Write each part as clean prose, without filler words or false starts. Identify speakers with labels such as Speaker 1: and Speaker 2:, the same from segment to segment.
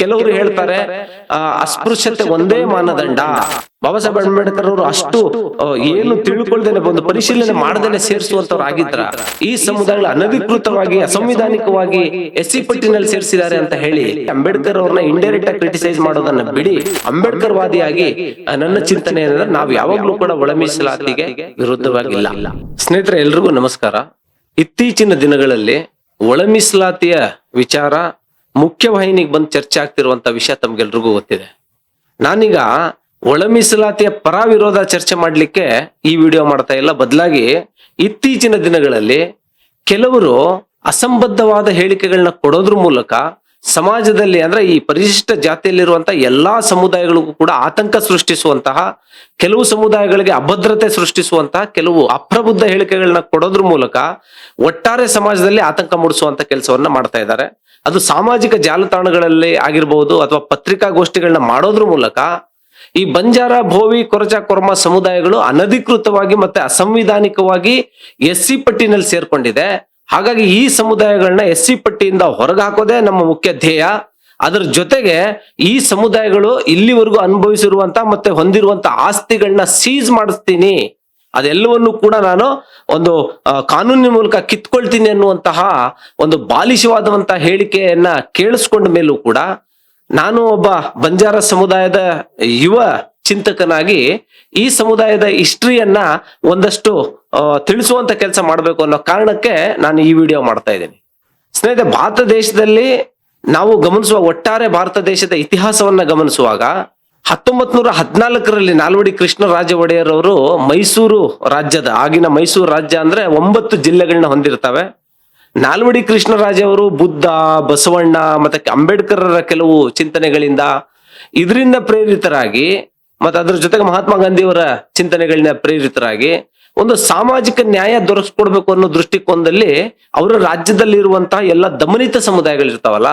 Speaker 1: ಕೆಲವರು ಹೇಳ್ತಾರೆ ಅಸ್ಪೃಶ್ಯತೆ ಒಂದೇ ಮಾನದಂಡ. ಬಾಬಾ ಸಾಹೇಬ್ ಅಂಬೇಡ್ಕರ್ ಅವರು ಅಷ್ಟು ಏನು ತಿಳ್ಕೊಳ್ದೇನೆ ಒಂದು ಪರಿಶೀಲನೆ ಮಾಡದೇನೆ ಸೇರಿಸುವಂತವ್ರು ಆಗಿದ್ರ ಈ ಸಮುದಾಯಗಳು ಅನಧಿಕೃತವಾಗಿ ಅಸಂವಿಧಾನಿಕವಾಗಿ SC ಪಟ್ಟಿನಲ್ಲಿ ಸೇರಿಸಿದ್ದಾರೆ ಅಂತ ಹೇಳಿ ಅಂಬೇಡ್ಕರ್ ಅವ್ರನ್ನ ಇಂಡೈರೆಕ್ಟ್ ಆಗಿ ಕ್ರಿಟಿಸೈಸ್ ಮಾಡೋದನ್ನ ಬಿಡಿ, ಅಂಬೇಡ್ಕರ್ ವಾದಿಯಾಗಿ ನನ್ನ ಚಿಂತನೆ ಏನಂದ್ರೆ ನಾವು ಯಾವಾಗ್ಲೂ ಕೂಡ ಒಳ ಮೀಸಲಾತಿಗೆ ವಿರುದ್ಧವಾಗಿಲ್ಲ. ಸ್ನೇಹಿತರೆ, ಎಲ್ರಿಗೂ ನಮಸ್ಕಾರ. ಇತ್ತೀಚಿನ ದಿನಗಳಲ್ಲಿ ಒಳ ಮೀಸಲಾತಿಯ ವಿಚಾರ ಮುಖ್ಯವಾಹಿನಿಗೆ ಬಂದು ಚರ್ಚೆ ಆಗ್ತಿರುವಂತ ವಿಷಯ ತಮ್ಗೆಲ್ರಿಗೂ ಗೊತ್ತಿದೆ. ನಾನೀಗ ಒಳ ಮೀಸಲಾತಿಯ ಪರ ವಿರೋಧ ಚರ್ಚೆ ಮಾಡ್ಲಿಕ್ಕೆ ಈ ವಿಡಿಯೋ ಮಾಡ್ತಾ ಇಲ್ಲ, ಬದಲಾಗಿ ಇತ್ತೀಚಿನ ದಿನಗಳಲ್ಲಿ ಕೆಲವರು ಅಸಂಬದ್ಧವಾದ ಹೇಳಿಕೆಗಳನ್ನ ಕೊಡೋದ್ರ ಮೂಲಕ ಸಮಾಜದಲ್ಲಿ ಅಂದ್ರೆ ಈ ಪರಿಶಿಷ್ಟ ಜಾತಿಯಲ್ಲಿರುವಂತಹ ಎಲ್ಲಾ ಸಮುದಾಯಗಳಿಗೂ ಕೂಡ ಆತಂಕ ಸೃಷ್ಟಿಸುವಂತಹ, ಕೆಲವು ಸಮುದಾಯಗಳಿಗೆ ಅಭದ್ರತೆ ಸೃಷ್ಟಿಸುವಂತಹ ಕೆಲವು ಅಪ್ರಬುದ್ಧ ಹೇಳಿಕೆಗಳನ್ನ ಕೊಡೋದ್ರ ಮೂಲಕ ಒಟ್ಟಾರೆ ಸಮಾಜದಲ್ಲಿ ಆತಂಕ ಮೂಡಿಸುವಂತ ಕೆಲಸವನ್ನ ಮಾಡ್ತಾ ಇದ್ದಾರೆ. ಅದು ಸಾಮಾಜಿಕ ಜಾಲತಾಣಗಳಲ್ಲಿ ಆಗಿರ್ಬಹುದು ಅಥವಾ ಪತ್ರಿಕಾಗೋಷ್ಠಿಗಳನ್ನ ಮಾಡೋದ್ರ ಮೂಲಕ ಈ ಬಂಜಾರ, ಭೋವಿ, ಕೊರಚ, ಕೊರ್ಮ ಸಮುದಾಯಗಳು ಅನಧಿಕೃತವಾಗಿ ಮತ್ತೆ ಅಸಂವಿಧಾನಿಕವಾಗಿ SC ಪಟ್ಟಿನಲ್ಲಿ ಸೇರ್ಕೊಂಡಿದೆ. ಹಾಗಾಗಿ ಈ ಸಮುದಾಯಗಳನ್ನ SC ಪಟ್ಟಿಯಿಂದ ಹೊರಗೆ ಹಾಕೋದೇ ನಮ್ಮ ಮುಖ್ಯ ಧ್ಯೇಯ. ಅದರ ಜೊತೆಗೆ ಈ ಸಮುದಾಯಗಳು ಇಲ್ಲಿವರೆಗೂ ಅನುಭವಿಸಿರುವಂತ ಮತ್ತೆ ಹೊಂದಿರುವಂತ ಆಸ್ತಿಗಳನ್ನ ಸೀಸ್ ಮಾಡಿಸ್ತೀನಿ, ಅದೆಲ್ಲವನ್ನು ಕೂಡ ನಾನು ಒಂದು ಕಾನೂನಿನ ಮೂಲಕ ಕಿತ್ಕೊಳ್ತೀನಿ ಅನ್ನುವಂತಹ ಒಂದು ಬಾಲಿಶವಾದಂತಹ ಹೇಳಿಕೆಯನ್ನ ಕೇಳಿಸ್ಕೊಂಡ ಮೇಲೂ ಕೂಡ ನಾನು ಒಬ್ಬ ಬಂಜಾರ ಸಮುದಾಯದ ಯುವ ಚಿಂತಕನಾಗಿ ಈ ಸಮುದಾಯದ ಹಿಸ್ಟ್ರಿಯನ್ನ ಒಂದಷ್ಟು ತಿಳಿಸುವಂತ ಕೆಲಸ ಮಾಡ್ಬೇಕು ಅನ್ನೋ ಕಾರಣಕ್ಕೆ ನಾನು ಈ ವಿಡಿಯೋ ಮಾಡ್ತಾ ಇದ್ದೀನಿ. ಸ್ನೇಹಿತರೆ, ಭಾರತ ದೇಶದಲ್ಲಿ ನಾವು ಗಮನಿಸುವ ಒಟ್ಟಾರೆ ಭಾರತ ದೇಶದ ಇತಿಹಾಸವನ್ನ ಗಮನಿಸುವಾಗ 1914ರಲ್ಲಿ ನಾಲ್ವಡಿ ಕೃಷ್ಣರಾಜ ಒಡೆಯರ್ ಅವರು ಮೈಸೂರು ರಾಜ್ಯದ, ಆಗಿನ ಮೈಸೂರು ರಾಜ್ಯ ಅಂದ್ರೆ 9 ಜಿಲ್ಲೆಗಳನ್ನ ಹೊಂದಿರ್ತವೆ. ನಾಲ್ವಡಿ ಕೃಷ್ಣರಾಜ ಅವರು ಬುದ್ಧ, ಬಸವಣ್ಣ ಮತ್ತೆ ಅಂಬೇಡ್ಕರ್ರ ಕೆಲವು ಚಿಂತನೆಗಳಿಂದ ಇದರಿಂದ ಪ್ರೇರಿತರಾಗಿ ಮತ್ತೆ ಅದ್ರ ಜೊತೆಗೆ ಮಹಾತ್ಮ ಗಾಂಧಿಯವರ ಚಿಂತನೆಗಳಿಂದ ಪ್ರೇರಿತರಾಗಿ ಒಂದು ಸಾಮಾಜಿಕ ನ್ಯಾಯ ದೊರಕಿಸ್ಕೊಡ್ಬೇಕು ಅನ್ನೋ ದೃಷ್ಟಿಕೋನದಲ್ಲಿ ಅವರ ರಾಜ್ಯದಲ್ಲಿ ಇರುವಂತಹ ಎಲ್ಲ ದಮನಿತ ಸಮುದಾಯಗಳಿರ್ತಾವಲ್ಲ,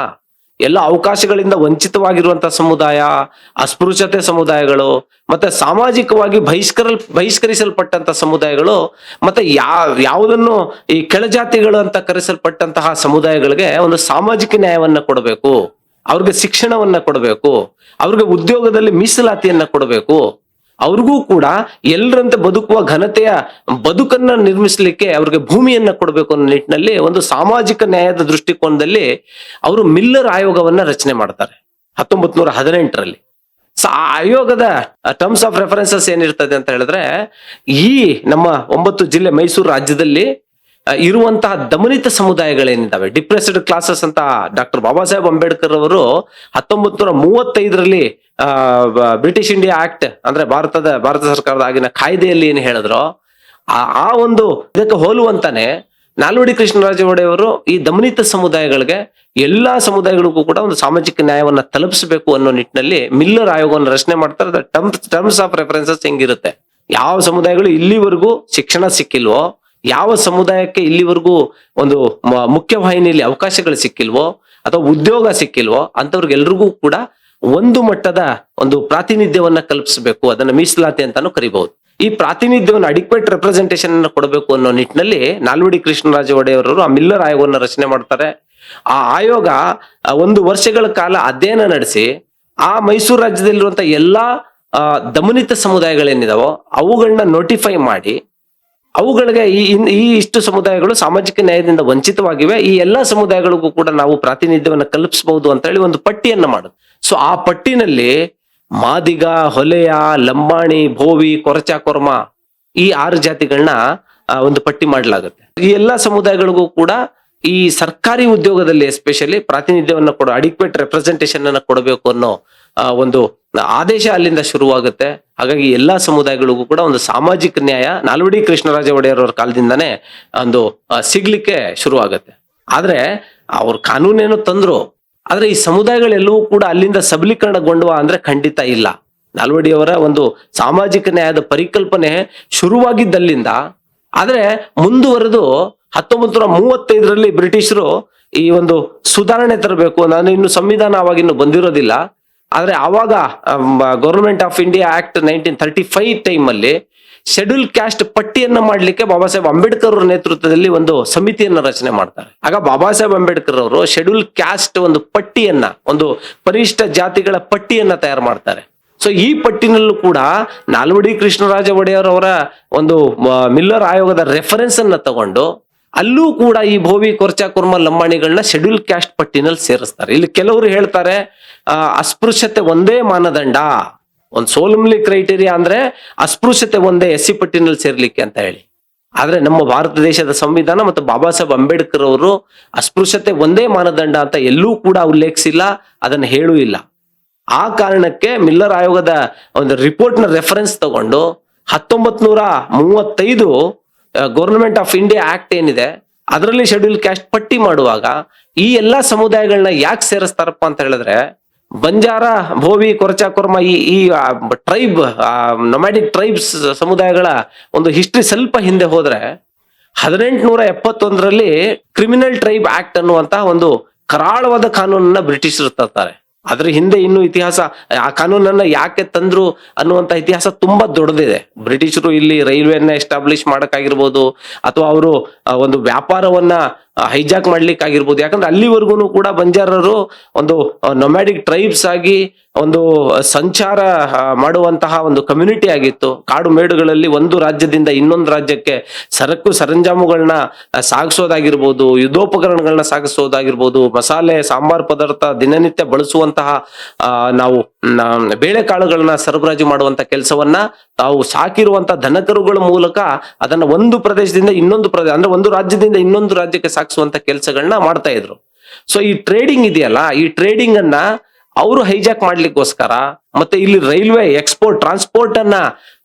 Speaker 1: ಎಲ್ಲ ಅವಕಾಶಗಳಿಂದ ವಂಚಿತವಾಗಿರುವಂತಹ ಸಮುದಾಯ, ಅಸ್ಪೃಶ್ಯತೆ ಸಮುದಾಯಗಳು ಮತ್ತೆ ಸಾಮಾಜಿಕವಾಗಿ ಬಹಿಷ್ಕರಿಸಲ್ಪಟ್ಟಂತ ಸಮುದಾಯಗಳು ಮತ್ತೆ ಯಾವುದನ್ನು ಈ ಕೆಳಜಾತಿಗಳು ಅಂತ ಕರೆಸಲ್ಪಟ್ಟಂತಹ ಸಮುದಾಯಗಳಿಗೆ ಒಂದು ಸಾಮಾಜಿಕ ನ್ಯಾಯವನ್ನ ಕೊಡಬೇಕು, ಅವ್ರಿಗೆ ಶಿಕ್ಷಣವನ್ನ ಕೊಡಬೇಕು, ಅವ್ರಿಗೆ ಉದ್ಯೋಗದಲ್ಲಿ ಮೀಸಲಾತಿಯನ್ನ ಕೊಡಬೇಕು, ಅವ್ರಿಗೂ ಕೂಡ ಎಲ್ಲರಂತೆ ಬದುಕುವ ಘನತೆಯ ಬದುಕನ್ನ ನಿರ್ಮಿಸಲಿಕ್ಕೆ ಅವ್ರಿಗೆ ಭೂಮಿಯನ್ನ ಕೊಡಬೇಕು ಅನ್ನೋ ನಿಟ್ಟಿನಲ್ಲಿ ಒಂದು ಸಾಮಾಜಿಕ ನ್ಯಾಯದ ದೃಷ್ಟಿಕೋನದಲ್ಲಿ ಅವರು ಮಿಲ್ಲರ್ ಆಯೋಗವನ್ನ ರಚನೆ ಮಾಡ್ತಾರೆ 1918ರಲ್ಲಿ. ಆ ಆಯೋಗದ ಟರ್ಮ್ಸ್ ಆಫ್ ರೆಫರೆನ್ಸಸ್ ಏನಿರ್ತದೆ ಅಂತ ಹೇಳಿದ್ರೆ, ಈ ನಮ್ಮ 9 ಜಿಲ್ಲೆ ಮೈಸೂರು ರಾಜ್ಯದಲ್ಲಿ ಇರುವಂತಹ ದಮನಿತ ಸಮುದಾಯಗಳೇನಿದ್ದಾವೆ, ಡಿಪ್ರೆಸ್ಡ್ ಕ್ಲಾಸಸ್ ಅಂತ ಡಾಕ್ಟರ್ ಬಾಬಾ ಸಾಹೇಬ್ ಅಂಬೇಡ್ಕರ್ ಅವರು 1935ರಲ್ಲಿ ಬ್ರಿಟಿಷ್ ಇಂಡಿಯಾ ಆಕ್ಟ್ ಅಂದ್ರೆ ಭಾರತ ಸರ್ಕಾರದ ಆಗಿನ ಕಾಯ್ದೆಯಲ್ಲಿ ಏನು ಹೇಳಿದ್ರು, ಆ ಒಂದು ಇದಕ್ಕೆ ಹೋಲುವಂತಾನೆ ನಾಲ್ವಡಿ ಕೃಷ್ಣರಾಜ ಒಡೆಯವರು ಈ ದಮನಿತ ಸಮುದಾಯಗಳಿಗೆ ಎಲ್ಲಾ ಸಮುದಾಯಗಳಿಗೂ ಕೂಡ ಒಂದು ಸಾಮಾಜಿಕ ನ್ಯಾಯವನ್ನ ತಲುಪಿಸಬೇಕು ಅನ್ನೋ ನಿಟ್ಟಿನಲ್ಲಿ ಮಿಲ್ಲರ್ ಆಯೋಗವನ್ನು ರಚನೆ ಮಾಡ್ತಾರೆ. ಟರ್ಮ್ಸ್ ಆಫ್ ರೆಫರೆನ್ಸಸ್ ಹೆಂಗಿರುತ್ತೆ, ಯಾವ ಸಮುದಾಯಗಳು ಇಲ್ಲಿವರೆಗೂ ಶಿಕ್ಷಣ ಸಿಕ್ಕಿಲ್ವೋ, ಯಾವ ಸಮುದಾಯಕ್ಕೆ ಇಲ್ಲಿವರೆಗೂ ಒಂದು ಮುಖ್ಯವಾಹಿನಿಯಲ್ಲಿ ಅವಕಾಶಗಳು ಸಿಕ್ಕಿಲ್ವೋ ಅಥವಾ ಉದ್ಯೋಗ ಸಿಕ್ಕಿಲ್ವೋ ಅಂತವ್ರಿಗೆಲ್ರಿಗೂ ಕೂಡ ಒಂದು ಮಟ್ಟದ ಒಂದು ಪ್ರಾತಿನಿಧ್ಯವನ್ನ ಕಲ್ಪಿಸಬೇಕು, ಅದನ್ನ ಮೀಸಲಾತಿ ಅಂತಾನು ಕರಿಬಹುದು. ಈ ಪ್ರಾತಿನಿಧ್ಯವನ್ನು ಅಡಿಕ್ವೇಟ್ ರೆಪ್ರೆಸೆಂಟೇಷನ್ ಅನ್ನು ಕೊಡಬೇಕು ಅನ್ನೋ ನಿಟ್ಟಿನಲ್ಲಿ ನಾಲ್ವಡಿ ಕೃಷ್ಣರಾಜ ಒಡೆಯವರು ಆ ಮಿಲ್ಲರ್ ಆಯೋಗವನ್ನು ರಚನೆ ಮಾಡ್ತಾರೆ. ಆ ಆಯೋಗ 1 ವರ್ಷಗಳ ಕಾಲ ಅಧ್ಯಯನ ನಡೆಸಿ ಆ ಮೈಸೂರು ರಾಜ್ಯದಲ್ಲಿರುವಂತ ಎಲ್ಲಾ ದಮನಿತ ಸಮುದಾಯಗಳೇನಿದಾವೋ ಅವುಗಳನ್ನ ನೋಟಿಫೈ ಮಾಡಿ ಅವುಗಳಿಗೆ ಈ ಇಷ್ಟು ಸಮುದಾಯಗಳು ಸಾಮಾಜಿಕ ನ್ಯಾಯದಿಂದ ವಂಚಿತವಾಗಿವೆ, ಈ ಎಲ್ಲಾ ಸಮುದಾಯಗಳಿಗೂ ಕೂಡ ನಾವು ಪ್ರಾತಿನಿಧ್ಯವನ್ನ ಕಲ್ಪಿಸಬಹುದು ಅಂತ ಹೇಳಿ ಒಂದು ಪಟ್ಟಿಯನ್ನ ಮಾಡುದು. ಸೊ ಆ ಪಟ್ಟಿನಲ್ಲಿ ಮಾದಿಗ, ಹೊಲೆಯ, ಲಂಬಾಣಿ, ಭೋವಿ, ಕೊರಚ, ಕೊರ್ಮ ಈ 6 ಜಾತಿಗಳನ್ನ ಒಂದು ಪಟ್ಟಿ ಮಾಡಲಾಗುತ್ತೆ. ಈ ಎಲ್ಲಾ ಸಮುದಾಯಗಳಿಗೂ ಕೂಡ ಈ ಸರ್ಕಾರಿ ಉದ್ಯೋಗದಲ್ಲಿ ಎಸ್ಪೆಷಲಿ ಪ್ರಾತಿನಿಧ್ಯವನ್ನ ಅಡಿಕ್ವೇಟ್ ರೆಪ್ರೆಸೆಂಟೇಷನ್ ಅನ್ನ ಕೊಡಬೇಕು ಅನ್ನೋ ಒಂದು ಆದೇಶ ಅಲ್ಲಿಂದ ಶುರುವಾಗುತ್ತೆ. ಹಾಗಾಗಿ ಎಲ್ಲಾ ಸಮುದಾಯಗಳಿಗೂ ಕೂಡ ಒಂದು ಸಾಮಾಜಿಕ ನ್ಯಾಯ ನಾಲ್ವಡಿ ಕೃಷ್ಣರಾಜ ಒಡೆಯರ್ ಅವರ ಕಾಲದಿಂದಾನೇ ಒಂದು ಸಿಗ್ಲಿಕ್ಕೆ ಶುರುವಾಗುತ್ತೆ. ಆದ್ರೆ ಅವ್ರ ಕಾನೂನೇನೋ ತಂದ್ರು, ಆದ್ರೆ ಈ ಸಮುದಾಯಗಳೆಲ್ಲವೂ ಕೂಡ ಅಲ್ಲಿಂದ ಸಬಲೀಕರಣಗೊಂಡವ ಅಂದ್ರೆ ಖಂಡಿತ ಇಲ್ಲ. ನಾಲ್ವಡಿಯವರ ಒಂದು ಸಾಮಾಜಿಕ ನ್ಯಾಯದ ಪರಿಕಲ್ಪನೆ ಶುರುವಾಗಿದ್ದಲ್ಲಿಂದ ಆದ್ರೆ ಮುಂದುವರೆದು 1935ರಲ್ಲಿ ಬ್ರಿಟಿಷರು ಈ ಒಂದು ಸುಧಾರಣೆ ತರಬೇಕು, ನಾನು ಇನ್ನು ಸಂವಿಧಾನ ಅವಾಗಿನ್ನು ಬಂದಿರೋದಿಲ್ಲ, ಆದ್ರೆ ಆವಾಗ government of India act 1935 time ಅಲ್ಲಿ ಶೆಡ್ಯೂಲ್ ಕ್ಯಾಸ್ಟ್ ಪಟ್ಟಿಯನ್ನ ಮಾಡ್ಲಿಕ್ಕೆ ಬಾಬಾ ಸಾಹೇಬ್ ಅಂಬೇಡ್ಕರ್ ಅವರ ನೇತೃತ್ವದಲ್ಲಿ ಒಂದು ಸಮಿತಿಯನ್ನ ರಚನೆ ಮಾಡ್ತಾರೆ. ಆಗ ಬಾಬಾ ಸಾಹೇಬ್ ಅಂಬೇಡ್ಕರ್ ಅವರು ಶೆಡ್ಯೂಲ್ ಕ್ಯಾಸ್ಟ್ ಒಂದು ಪಟ್ಟಿಯನ್ನ, ಒಂದು ಪರಿಶಿಷ್ಟ ಜಾತಿಗಳ ಪಟ್ಟಿಯನ್ನ ತಯಾರು ಮಾಡ್ತಾರೆ. ಸೊ ಈ ಪಟ್ಟಿನಲ್ಲೂ ಕೂಡ ನಾಲ್ವಡಿ ಕೃಷ್ಣರಾಜ ಒಡೆಯರ್ ಅವರ ಒಂದು ಮಿಲ್ಲರ್ ಆಯೋಗದ ರೆಫರೆನ್ಸ್ ಅನ್ನ ತಗೊಂಡು ಅಲ್ಲೂ ಕೂಡ ಈ ಭೋವಿ, ಕೊರ್ಚಾ, ಕುರ್ಮ, ಲಂಬಾಣಿಗಳನ್ನ ಶೆಡ್ಯೂಲ್ ಕ್ಯಾಸ್ಟ್ ಪಟ್ಟಿನಲ್ಲಿ ಸೇರಿಸ್ತಾರೆ. ಇಲ್ಲಿ ಕೆಲವರು ಹೇಳ್ತಾರೆ ಅಸ್ಪೃಶ್ಯತೆ ಒಂದೇ ಮಾನದಂಡ, ಒಂದು ಸೋಲಮ್ಲಿ ಕ್ರೈಟೀರಿಯಾ ಅಂದ್ರೆ ಅಸ್ಪೃಶ್ಯತೆ ಒಂದೇ SC ಪಟ್ಟಿನಲ್ಲಿ ಸೇರ್ಲಿಕ್ಕೆ ಅಂತ ಹೇಳಿ. ಆದ್ರೆ ನಮ್ಮ ಭಾರತ ದೇಶದ ಸಂವಿಧಾನ ಮತ್ತು ಬಾಬಾ ಸಾಹೇಬ್ ಅಂಬೇಡ್ಕರ್ ಅವರು ಅಸ್ಪೃಶ್ಯತೆ ಒಂದೇ ಮಾನದಂಡ ಅಂತ ಎಲ್ಲೂ ಕೂಡ ಉಲ್ಲೇಖಿಸಿಲ್ಲ, ಅದನ್ನ ಹೇಳೂ ಇಲ್ಲ. ಆ ಕಾರಣಕ್ಕೆ ಮಿಲ್ಲರ್ ಆಯೋಗದ ಒಂದು ರಿಪೋರ್ಟ್ ನ ರೆಫರೆನ್ಸ್ ತಗೊಂಡು 1935 ಗವರ್ನಮೆಂಟ್ ಆಫ್ ಇಂಡಿಯಾ ಆಕ್ಟ್ ಏನಿದೆ ಅದರಲ್ಲಿ ಶೆಡ್ಯೂಲ್ ಕ್ಯಾಸ್ಟ್ ಪಟ್ಟಿ ಮಾಡುವಾಗ ಈ ಎಲ್ಲಾ ಸಮುದಾಯಗಳನ್ನ ಯಾಕೆ ಸೇರಿಸ್ತಾರಪ್ಪ ಅಂತ ಹೇಳಿದ್ರೆ, ಬಂಜಾರ, ಭೋವಿ, ಕೊರಚಾ, ಕುರ್ಮ ಈ ಟ್ರೈಬ್, ನೊಮ್ಯಾಡಿಕ್ ಟ್ರೈಬ್ಸ್ ಸಮುದಾಯಗಳ ಒಂದು ಹಿಸ್ಟ್ರಿ ಸ್ವಲ್ಪ ಹಿಂದೆ ಹೋದ್ರೆ 1871ರಲ್ಲಿ ಕ್ರಿಮಿನಲ್ ಟ್ರೈಬ್ ಆಕ್ಟ್ ಅನ್ನುವಂತಹ ಒಂದು ಕರಾಳವಾದ ಕಾನೂನನ್ನ ಬ್ರಿಟಿಷರು ತರ್ತಾರೆ. ಅದ್ರ ಹಿಂದೆ ಇನ್ನು ಇತಿಹಾಸ, ಆ ಕಾನೂನನ್ನ ಯಾಕೆ ತಂದ್ರು ಅನ್ನುವಂತ ಇತಿಹಾಸ ತುಂಬಾ ದೊಡ್ಡದಿದೆ. ಬ್ರಿಟಿಷರು ಇಲ್ಲಿ ರೈಲ್ವೆಯನ್ನ ಎಸ್ಟಾಬ್ಲಿಷ್ ಮಾಡಕ್ಕಾಗಿರ್ಬೋದು, ಅಥವಾ ಅವರು ಒಂದು ವ್ಯಾಪಾರವನ್ನ ಹೈಜಾಕ್ ಮಾಡ್ಲಿಕ್ಕೆ ಆಗಿರ್ಬೋದು. ಯಾಕಂದ್ರೆ ಅಲ್ಲಿವರೆಗೂ ಕೂಡ ಬಂಜಾರರು ಒಂದು ನೊಮ್ಯಾಡಿಕ್ ಟ್ರೈಬ್ಸ್ ಆಗಿ ಒಂದು ಸಂಚಾರ ಮಾಡುವಂತಹ ಒಂದು ಕಮ್ಯುನಿಟಿ ಆಗಿತ್ತು. ಕಾಡು ಮೇಡುಗಳಲ್ಲಿ ಒಂದು ರಾಜ್ಯದಿಂದ ಇನ್ನೊಂದು ರಾಜ್ಯಕ್ಕೆ ಸರಕು ಸರಂಜಾಮುಗಳನ್ನ ಸಾಗಿಸೋದಾಗಿರ್ಬೋದು, ಯುದ್ಧೋಪಕರಣಗಳನ್ನ ಸಾಗಿಸೋದಾಗಿರ್ಬೋದು, ಮಸಾಲೆ ಸಾಂಬಾರ್ ಪದಾರ್ಥ ದಿನನಿತ್ಯ ಬಳಸುವಂತಹ ನಾವು ಬೇಳೆಕಾಳುಗಳನ್ನ ಸರಬರಾಜು ಮಾಡುವಂತ ಕೆಲಸವನ್ನ ತಾವು ಸಾಕಿರುವಂತ ದನಕರುಗಳ ಮೂಲಕ ಅದನ್ನ ಒಂದು ಪ್ರದೇಶದಿಂದ ಇನ್ನೊಂದು ಪ್ರದೇಶ, ಅಂದ್ರೆ ಒಂದು ರಾಜ್ಯದಿಂದ ಇನ್ನೊಂದು ರಾಜ್ಯಕ್ಕೆ ಸಾಗಿಸುವಂತ ಕೆಲಸಗಳನ್ನ ಮಾಡ್ತಾ ಇದ್ರು. ಸೊ ಈ ಟ್ರೇಡಿಂಗ್ ಇದೆಯಲ್ಲ, ಈ ಟ್ರೇಡಿಂಗ್ ಅನ್ನ ಅವರು ಹೈಜಾಕ್ ಮಾಡ್ಲಿಕ್ಕೋಸ್ಕರ ಮತ್ತೆ ಇಲ್ಲಿ ರೈಲ್ವೆ ಎಕ್ಸ್ಪೋರ್ಟ್ ಟ್ರಾನ್ಸ್ಪೋರ್ಟ್ ಅನ್ನ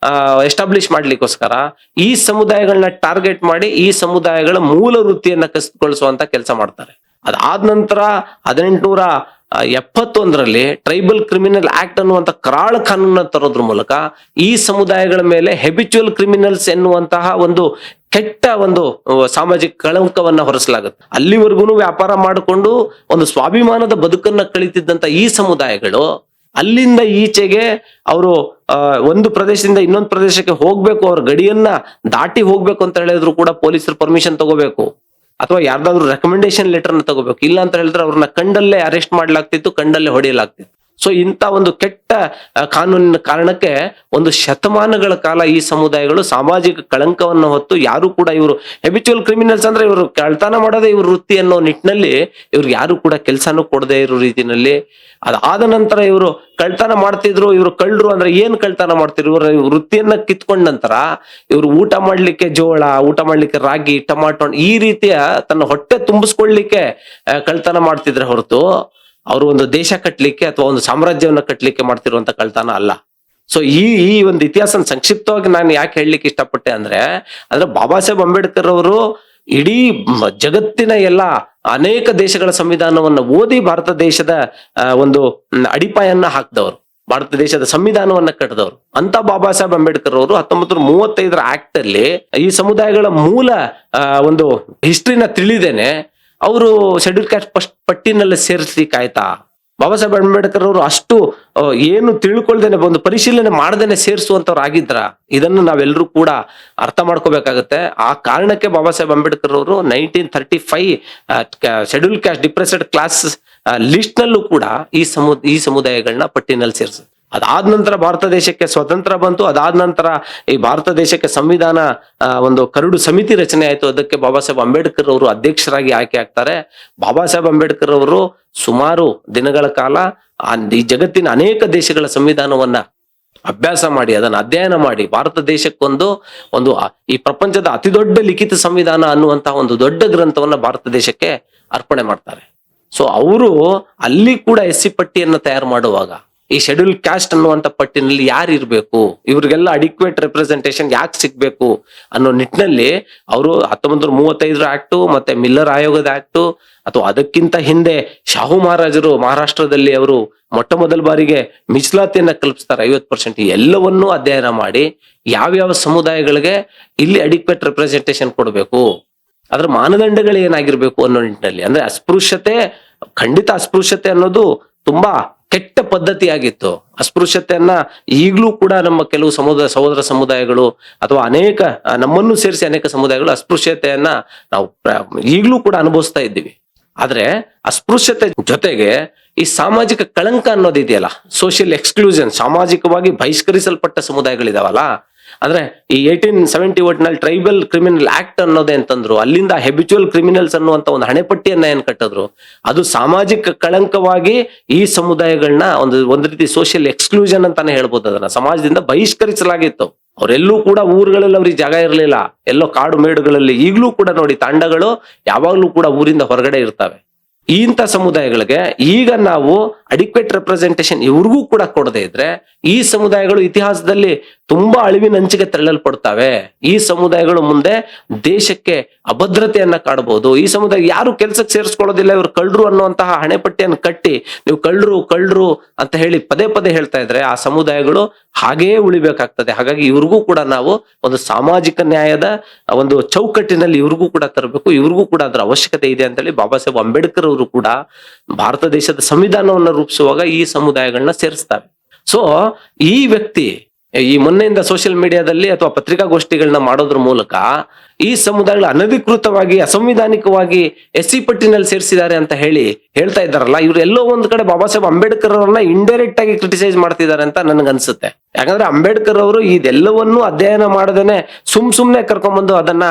Speaker 1: ಎಸ್ಟಾಬ್ಲಿಷ್ ಮಾಡ್ಲಿಕ್ಕೋಸ್ಕರ ಈ ಸಮುದಾಯಗಳನ್ನ ಟಾರ್ಗೆಟ್ ಮಾಡಿ ಈ ಸಮುದಾಯಗಳ ಮೂಲ ವೃತ್ತಿಯನ್ನ ಕಸಿದುಕೊಳ್ಳಿಸುವಂತ ಕೆಲಸ ಮಾಡ್ತಾರೆ. ಅದಾದ ನಂತರ 1871ರಲ್ಲಿ ಟ್ರೈಬಲ್ ಕ್ರಿಮಿನಲ್ ಆಕ್ಟ್ ಅನ್ನುವಂತ ಕರಾಳ ಕಾನೂನನ್ನ ತರೋದ್ರ ಮೂಲಕ ಈ ಸಮುದಾಯಗಳ ಮೇಲೆ ಹೆಬಿಚುವಲ್ ಕ್ರಿಮಿನಲ್ಸ್ ಎನ್ನುವಂತಹ ಒಂದು ಕೆಟ್ಟ ಒಂದು ಸಾಮಾಜಿಕ ಕಳಂಕವನ್ನ ಹೊರಿಸಲಾಗುತ್ತೆ. ಅಲ್ಲಿವರೆಗೂ ವ್ಯಾಪಾರ ಮಾಡಿಕೊಂಡು ಒಂದು ಸ್ವಾಭಿಮಾನದ ಬದುಕನ್ನ ಕಳೀತಿದ್ದಂತ ಈ ಸಮುದಾಯಗಳು ಅಲ್ಲಿಂದ ಈಚೆಗೆ ಅವರು ಒಂದು ಪ್ರದೇಶದಿಂದ ಇನ್ನೊಂದು ಪ್ರದೇಶಕ್ಕೆ ಹೋಗ್ಬೇಕು, ಅವ್ರ ಗಡಿಯನ್ನ ದಾಟಿ ಹೋಗ್ಬೇಕು ಅಂತ ಹೇಳಿದ್ರು ಕೂಡ ಪೊಲೀಸರು ಪರ್ಮಿಷನ್ ತಗೋಬೇಕು, ಅಥವಾ ಯಾರ್ದಾದ್ರು ರೆಕಮೆಂಡೇಶನ್ ಲೆಟರ್ ನ ತಗೋಬೇಕು. ಇಲ್ಲ ಅಂತ ಹೇಳಿದ್ರೆ ಅವ್ರನ್ನ ಕಂಡಲ್ಲೇ ಅರೆಸ್ಟ್ ಮಾಡ್ಲಾಗ್ತಿತ್ತು, ಕಂಡಲ್ಲೇ ಹೊಡೆಯಲಾಗ್ತಿತ್ತು. ಸೊ ಇಂತ ಒಂದು ಕೆಟ್ಟ ಕಾನೂನಿನ ಕಾರಣಕ್ಕೆ ಒಂದು ಶತಮಾನಗಳ ಕಾಲ ಈ ಸಮುದಾಯಗಳು ಸಾಮಾಜಿಕ ಕಳಂಕವನ್ನು ಹೊತ್ತು ಯಾರು ಕೂಡ ಇವರು ಹೆಬಿಚುವಲ್ ಕ್ರಿಮಿನಲ್ಸ್ ಅಂದ್ರೆ ಇವರು ಕಳ್ತನ ಮಾಡೋದೇ ಇವ್ರ ವೃತ್ತಿ ಅನ್ನೋ ನಿಟ್ಟಿನಲ್ಲಿ ಇವ್ರಿಗೆ ಯಾರು ಕೂಡ ಕೆಲಸನೂ ಕೊಡದೆ ಇರೋ ರೀತಿನಲ್ಲಿ, ಅದಾದ ನಂತರ ಇವರು ಕಳ್ತನ ಮಾಡ್ತಿದ್ರು. ಇವರು ಕಳ್ಳರು ಅಂದ್ರೆ ಏನ್ ಕಳ್ತನ ಮಾಡ್ತಿದ್ರು, ಇವರ ವೃತ್ತಿಯನ್ನ ಕಿತ್ಕೊಂಡ ನಂತರ ಇವರು ಊಟ ಮಾಡ್ಲಿಕ್ಕೆ ಜೋಳ, ಊಟ ಮಾಡ್ಲಿಕ್ಕೆ ರಾಗಿ, ಟೊಮಾಟೊ ಈ ರೀತಿಯ ತನ್ನ ಹೊಟ್ಟೆ ತುಂಬಿಸ್ಕೊಳ್ಲಿಕ್ಕೆ ಕಳ್ತನ ಮಾಡ್ತಿದ್ರೆ ಹೊರತು ಅವರು ಒಂದು ದೇಶ ಕಟ್ಲಿಕ್ಕೆ ಅಥವಾ ಒಂದು ಸಾಮ್ರಾಜ್ಯವನ್ನ ಕಟ್ಲಿಕ್ಕೆ ಮಾಡ್ತಿರುವಂತ ಕಳ್ತನ ಅಲ್ಲ. ಸೊ ಈ ಒಂದು ಇತಿಹಾಸ ಸಂಕ್ಷಿಪ್ತವಾಗಿ ನಾನು ಯಾಕೆ ಹೇಳಲಿಕ್ಕೆ ಇಷ್ಟಪಟ್ಟೆ ಅಂದ್ರೆ ಬಾಬಾ ಸಾಹೇಬ್ ಅಂಬೇಡ್ಕರ್ ಅವರು ಇಡೀ ಜಗತ್ತಿನ ಎಲ್ಲ ಅನೇಕ ದೇಶಗಳ ಸಂವಿಧಾನವನ್ನ ಓದಿ ಭಾರತ ದೇಶದ ಒಂದು ಅಡಿಪಾಯನ್ನ ಹಾಕಿದವರು, ಭಾರತ ದೇಶದ ಸಂವಿಧಾನವನ್ನ ಕಟ್ಟಿದವರು ಅಂತ ಬಾಬಾ ಸಾಹೇಬ್ ಅಂಬೇಡ್ಕರ್ ಅವರು 1935ರ ಆಕ್ಟ್ ಅಲ್ಲಿ ಈ ಸಮುದಾಯಗಳ ಮೂಲ ಒಂದು ಹಿಸ್ಟ್ರಿನ ತಿಳಿದೇನೆ ಅವರು ಶೆಡ್ಯೂಲ್ ಕ್ಯಾಸ್ಟ್ ಪಟ್ಟಿನಲ್ಲಿ ಸೇರಿಸ್ಲಿಕ್ಕೆ ಆಯ್ತಾ? ಬಾಬಾ ಸಾಹೇಬ್ ಅಂಬೇಡ್ಕರ್ ಅವರು ಅಷ್ಟು ಏನು ತಿಳ್ಕೊಳ್ದೇನೆ, ಒಂದು ಪರಿಶೀಲನೆ ಮಾಡದೇನೆ ಸೇರಿಸುವಂತವ್ರು ಆಗಿದ್ರ? ಇದನ್ನು ನಾವೆಲ್ಲರೂ ಕೂಡ ಅರ್ಥ ಮಾಡ್ಕೋಬೇಕಾಗತ್ತೆ. ಆ ಕಾರಣಕ್ಕೆ ಬಾಬಾ ಸಾಹೇಬ್ ಅಂಬೇಡ್ಕರ್ ಅವರು 1935 schedule caste depressed class list ನಲ್ಲೂ ಕೂಡ ಈ ಸಮುದಾಯಗಳನ್ನ ಪಟ್ಟಿನಲ್ಲಿ ಸೇರಿಸಿದ್ರು. ಅದಾದ ನಂತರ ಭಾರತ ದೇಶಕ್ಕೆ ಸ್ವತಂತ್ರ ಬಂತು. ಅದಾದ ನಂತರ ಈ ಭಾರತ ದೇಶಕ್ಕೆ ಸಂವಿಧಾನ ಒಂದು ಕರಡು ಸಮಿತಿ ರಚನೆ ಆಯ್ತು. ಅದಕ್ಕೆ ಬಾಬಾ ಸಾಹೇಬ್ ಅಂಬೇಡ್ಕರ್ ಅವರು ಅಧ್ಯಕ್ಷರಾಗಿ ಆಯ್ಕೆ ಆಗ್ತಾರೆ. ಬಾಬಾ ಸಾಹೇಬ್ ಅಂಬೇಡ್ಕರ್ ಅವರು ಸುಮಾರು ದಿನಗಳ ಕಾಲ ಈ ಜಗತ್ತಿನ ಅನೇಕ ದೇಶಗಳ ಸಂವಿಧಾನವನ್ನ ಅಭ್ಯಾಸ ಮಾಡಿ, ಅದನ್ನ ಅಧ್ಯಯನ ಮಾಡಿ, ಭಾರತ ದೇಶಕ್ಕೊಂದು ಈ ಪ್ರಪಂಚದ ಅತಿ ದೊಡ್ಡ ಲಿಖಿತ ಸಂವಿಧಾನ ಅನ್ನುವಂತಹ ಒಂದು ದೊಡ್ಡ ಗ್ರಂಥವನ್ನ ಭಾರತ ದೇಶಕ್ಕೆ ಅರ್ಪಣೆ ಮಾಡ್ತಾರೆ. ಸೊ ಅವರು ಅಲ್ಲಿ ಕೂಡ SC ಪಟ್ಟಿಯನ್ನ ತಯಾರು ಮಾಡುವಾಗ ಈ ಶೆಡ್ಯೂಲ್ ಕ್ಯಾಸ್ಟ್ ಅನ್ನುವಂತ ಪಟ್ಟಿನಲ್ಲಿ ಯಾರು ಇರ್ಬೇಕು, ಇವ್ರಿಗೆಲ್ಲ ಅಡಿಕ್ವೇಟ್ ರೆಪ್ರೆಸೆಂಟೇಷನ್ ಯಾಕೆ ಸಿಗ್ಬೇಕು ಅನ್ನೋ ನಿಟ್ಟಿನಲ್ಲಿ ಅವರು 1935ರ ಆಕ್ಟು ಮತ್ತೆ ಮಿಲ್ಲರ್ ಆಯೋಗದ ಆಕ್ಟು ಅಥವಾ ಅದಕ್ಕಿಂತ ಹಿಂದೆ ಶಾಹು ಮಹಾರಾಜರು ಮಹಾರಾಷ್ಟ್ರದಲ್ಲಿ ಅವರು ಮೊಟ್ಟ ಮೊದಲ ಬಾರಿಗೆ ಮೀಸಲಾತಿಯನ್ನ ಕಲ್ಪಿಸ್ತಾರೆ 50%. ಎಲ್ಲವನ್ನೂ ಅಧ್ಯಯನ ಮಾಡಿ ಯಾವ್ಯಾವ ಸಮುದಾಯಗಳಿಗೆ ಇಲ್ಲಿ ಅಡಿಕ್ವೇಟ್ ರೆಪ್ರೆಸೆಂಟೇಷನ್ ಕೊಡಬೇಕು, ಅದ್ರ ಮಾನದಂಡಗಳು ಏನಾಗಿರ್ಬೇಕು ಅನ್ನೋ ನಿಟ್ಟಿನಲ್ಲಿ, ಅಂದ್ರೆ ಅಸ್ಪೃಶ್ಯತೆ, ಖಂಡಿತ ಅಸ್ಪೃಶ್ಯತೆ ಅನ್ನೋದು ತುಂಬಾ ಕೆಟ್ಟ ಪದ್ಧತಿಯಾಗಿತ್ತು. ಅಸ್ಪೃಶ್ಯತೆಯನ್ನ ಈಗಲೂ ಕೂಡ ನಮ್ಮ ಕೆಲವು ಸಹೋದರ ಸಮುದಾಯಗಳು ಅಥವಾ ಅನೇಕ ನಮ್ಮನ್ನು ಸೇರಿಸಿ ಅನೇಕ ಸಮುದಾಯಗಳು ಅಸ್ಪೃಶ್ಯತೆಯನ್ನ ನಾವು ಈಗಲೂ ಕೂಡ ಅನುಭವಿಸ್ತಾ ಇದ್ದೀವಿ. ಆದ್ರೆ ಅಸ್ಪೃಶ್ಯತೆ ಜೊತೆಗೆ ಈ ಸಾಮಾಜಿಕ ಕಳಂಕ ಅನ್ನೋದಿದೆಯಲ್ಲ, ಸೋಷಿಯಲ್ ಎಕ್ಸ್ಕ್ಲೂಷನ್, ಸಾಮಾಜಿಕವಾಗಿ ಬಹಿಷ್ಕರಿಸಲ್ಪಟ್ಟ ಸಮುದಾಯಗಳಿದಾವಲ್ಲ, ಅಂದ್ರೆ ಈ 1871 ನಲ್ಲಿ ಟ್ರೈಬಲ್ ಕ್ರಿಮಿನಲ್ ಆಕ್ಟ್ ಅನ್ನೋದೇ ಅಂತಂದ್ರು, ಅಲ್ಲಿಂದ ಹೆಬಿಚುವಲ್ ಕ್ರಿಮಿನಲ್ಸ್ ಅನ್ನುವಂತ ಒಂದು ಹಣೆಪಟ್ಟಿಯನ್ನ ಏನ್ ಕಟ್ಟಿದ್ರು, ಅದು ಸಾಮಾಜಿಕ ಕಳಂಕವಾಗಿ ಈ ಸಮುದಾಯಗಳನ್ನ ಒಂದು ರೀತಿ ಸೋಷಿಯಲ್ ಎಕ್ಸ್ಕ್ಲೂಷನ್ ಅಂತಾನೆ ಹೇಳ್ಬೋದು. ಅದನ್ನ ಸಮಾಜದಿಂದ ಬಹಿಷ್ಕರಿಸಲಾಗಿತ್ತು. ಅವರೆಲ್ಲೂ ಕೂಡ ಊರುಗಳಲ್ಲಿ ಅವ್ರಿಗೆ ಜಾಗ ಇರಲಿಲ್ಲ, ಎಲ್ಲೋ ಕಾಡು ಮೇಡುಗಳಲ್ಲಿ. ಈಗಲೂ ಕೂಡ ನೋಡಿ, ತಾಂಡಗಳು ಯಾವಾಗ್ಲೂ ಕೂಡ ಊರಿಂದ ಹೊರಗಡೆ ಇರ್ತವೆ. ಇಂಥ ಸಮುದಾಯಗಳಿಗೆ ಈಗ ನಾವು ಅಡಿಕ್ವೇಟ್ ರೆಪ್ರೆಸೆಂಟೇಷನ್ ಇವ್ರಿಗೂ ಕೂಡ ಕೊಡದೇ ಇದ್ರೆ ಈ ಸಮುದಾಯಗಳು ಇತಿಹಾಸದಲ್ಲಿ ತುಂಬಾ ಅಳಿವಿನಂಚಿಗೆ ತಳ್ಳಲ್ಪಡ್ತವೆ. ಈ ಸಮುದಾಯಗಳು ಮುಂದೆ ದೇಶಕ್ಕೆ ಅಭದ್ರತೆಯನ್ನ ಕಾಡಬಹುದು. ಈ ಸಮುದಾಯ ಯಾರು ಕೆಲ್ಸಕ್ಕೆ ಸೇರಿಸ್ಕೊಳ್ಳೋದಿಲ್ಲ, ಇವ್ರು ಕಳ್ಳರು ಅನ್ನುವಂತಹ ಹಣೆಪಟ್ಟಿಯನ್ನು ಕಟ್ಟಿ ನೀವು ಕಳ್ಳರು ಅಂತ ಹೇಳಿ ಪದೇ ಪದೇ ಹೇಳ್ತಾ ಇದ್ರೆ ಆ ಸಮುದಾಯಗಳು ಹಾಗೇ ಉಳಿಬೇಕಾಗ್ತದೆ. ಹಾಗಾಗಿ ಇವ್ರಿಗೂ ಕೂಡ ನಾವು ಒಂದು ಸಾಮಾಜಿಕ ನ್ಯಾಯದ ಒಂದು ಚೌಕಟ್ಟಿನಲ್ಲಿ ಇವ್ರಿಗೂ ಕೂಡ ತರಬೇಕು. ಇವ್ರಿಗೂ ಕೂಡ ಅದರ ಅವಶ್ಯಕತೆ ಇದೆ ಅಂತೇಳಿ ಬಾಬಾ ಸಾಹೇಬ್ ಅಂಬೇಡ್ಕರ್ ಅವರು ಕೂಡ ಭಾರತ ದೇಶದ ಸಂವಿಧಾನವನ್ನು ರೂಪಿಸುವಾಗ ಈ ಸಮುದಾಯಗಳನ್ನ ಸೇರಿಸ್ತಾರೆ. ಸೊ ಈ ವ್ಯಕ್ತಿ ಈ ಮೊನ್ನೆಯಿಂದ ಸೋಷಿಯಲ್ ಮೀಡಿಯಾದಲ್ಲಿ ಅಥವಾ ಪತ್ರಿಕಾಗೋಷ್ಠಿಗಳನ್ನ ಮಾಡೋದ್ರ ಮೂಲಕ ಈ ಸಮುದಾಯಗಳು ಅನಧಿಕೃತವಾಗಿ ಅಸಂವಿಧಾನಿಕವಾಗಿ SC ಪಟ್ಟಿನಲ್ಲಿ ಸೇರಿಸಿದ್ದಾರೆ ಅಂತ ಹೇಳ್ತಾ ಇದ್ದಾರಲ್ಲ, ಇವ್ರು ಎಲ್ಲೋ ಒಂದ್ ಕಡೆ ಬಾಬಾ ಸಾಹೇಬ್ ಅಂಬೇಡ್ಕರ್ ಅವರನ್ನ ಇಂಡೈರೆಕ್ಟ್ ಆಗಿ ಕ್ರಿಟಿಸೈಸ್ ಮಾಡ್ತಿದ್ದಾರೆ ಅಂತ ನನ್ಗನ್ಸುತ್ತೆ. ಯಾಕಂದ್ರೆ ಅಂಬೇಡ್ಕರ್ ಅವರು ಇದೆಲ್ಲವನ್ನೂ ಅಧ್ಯಯನ ಮಾಡದೇನೆ ಸುಮ್ನೆ ಕರ್ಕೊಂಡ್ಬಂದು ಅದನ್ನ